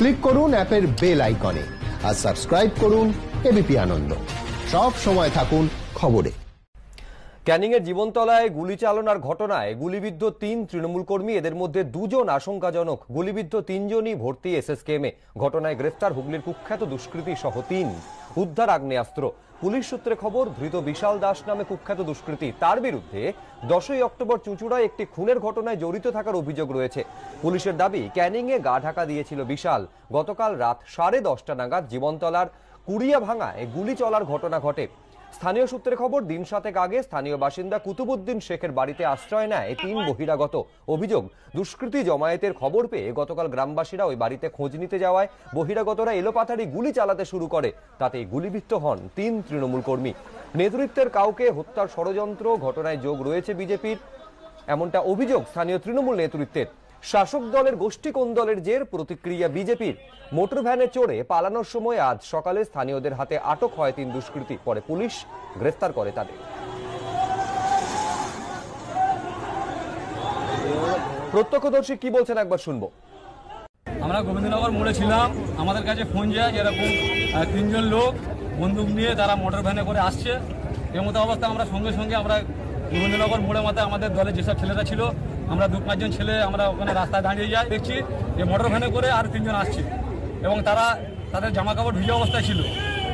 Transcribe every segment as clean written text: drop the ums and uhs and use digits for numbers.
Click করুন অ্যাপের bell আইকনে আর সাবস্ক্রাইব করুন এবিপি আনন্দ। সব সময় থাকুন খবরে। ক্যানিংয়ের জীবনতলায় গুলি চালনার ঘটনায় গুলিবিদ্ধ ৩ তৃণমূল কর্মী, এদের মধ্যে 2 জন আশঙ্কাজনক। গুলিবিদ্ধ 3 জনই ভর্তি এসএসকেএমে। ঘটনায় গ্রেফতার হুগলির কুখ্যাত দুষ্কৃতী সহ 3। উদ্ধার আগ্নেয়াস্ত্র। পুলিশ সূত্রে খবর, ধৃত বিশাল দাস নামে কুখ্যাত দুষ্কৃতী, তার বিরুদ্ধে 10ই অক্টোবর চুঁচুড়ায় একটি খুনের ঘটনায় জড়িত থাকার অভিযোগ রয়েছে। পুলিশের দাবি, ক্যানিংয়ে গা ঢাকা দিয়েছিল বিশাল। গতকাল রাত 10:30 নাগাদ জীবনতলার কুড়িয়াভাঙায় গুলি চলার ঘটনা ঘটে। স্থানীয় সূত্রে খবর, দিন 7 আগে স্থানীয় বাসিন্দা কুতুবুদ্দিন শেখের বাড়িতে আশ্রয় নেয় 3 বহিরাগত। অভিযোগ, দুষ্কৃতী জমায়েতের খবর পেয়ে গতকাল গ্রামবাসীরা ওই বাড়িতে খোঁজ নিতে যাওয়ায় বহিরাগতরা এলোপাথারি গুলি চালাতে শুরু করে। তাতেই গুলিবিদ্ধ হন 3 তৃণমূল কর্মী। নেতৃত্বের কাউকে হত্যার ষড়যন্ত্র, ঘটনায় যোগ রয়েছে বিজেপির, এমনটা অভিযোগ স্থানীয় তৃণমূল নেতৃত্বের। শাসক দলের গোষ্ঠী কোন্দলের জের, প্রতিক্রিয়া বিজেপির। মোটর ভ্যানে চড়ে পালানোর সময় আজ সকালে স্থানীয়দের হাতে আটক হয় 3 দুষ্কৃতী। পরে পুলিশ গ্রেফতার করে তাদের। প্রত্যক্ষদর্শী কি বলছেন একবার শুনবো। আমরা গোবিন্দনগর মোড়ে ছিলাম, আমাদের কাছে ফোন যায় যেরকম 3 জন লোক বন্দুক নিয়ে তারা মোটর ভ্যানে করে আসছে। এর মতো অবস্থা আমরা সঙ্গে সঙ্গে আমরা গোবিন্দনগর মোড়ের মাথায় আমাদের দলে যেসব ছেলেরা ছিল, আমরা 2-5 জন ছেলে আমরা ওখানে রাস্তায় দাঁড়িয়ে যাই, দেখছি যে মোটর ভ্যানে করে আর 3 জন আসছে এবং তারা তাদের জামা কাপড় ভিজে অবস্থায় ছিল।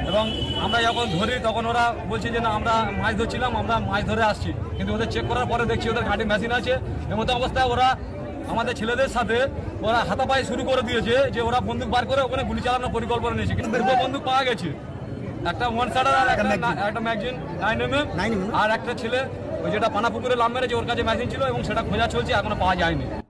এবং আমরা যখন ধরি তখন ওরা বলছে যে না আমরা মাছ ধরছিলাম, আমরা মাছ ধরে আসছি, কিন্তু ওদের চেক করার পরে দেখছি ওদের ঘাটে মেশিন আছে। এর মতো অবস্থায় ওরা আমাদের ছেলেদের সাথে ওরা হাতাপাই শুরু করে দিয়েছে যে ওরা বন্দুক বার করে ওখানে গুলি চালানোর পরিকল্পনা নিয়েছে। কিন্তু 2 বন্দুক পাওয়া গেছে, একটা 1 শাটার আর একটা ম্যাগজিন 9mm, আর একটা ছেলে ওই যেটা পানাপুকুরে লাভ মেরেছে ওর কাছে মেশিন ছিল এবং সেটা খোঁজা চলছে, এখনো পাওয়া যায়নি।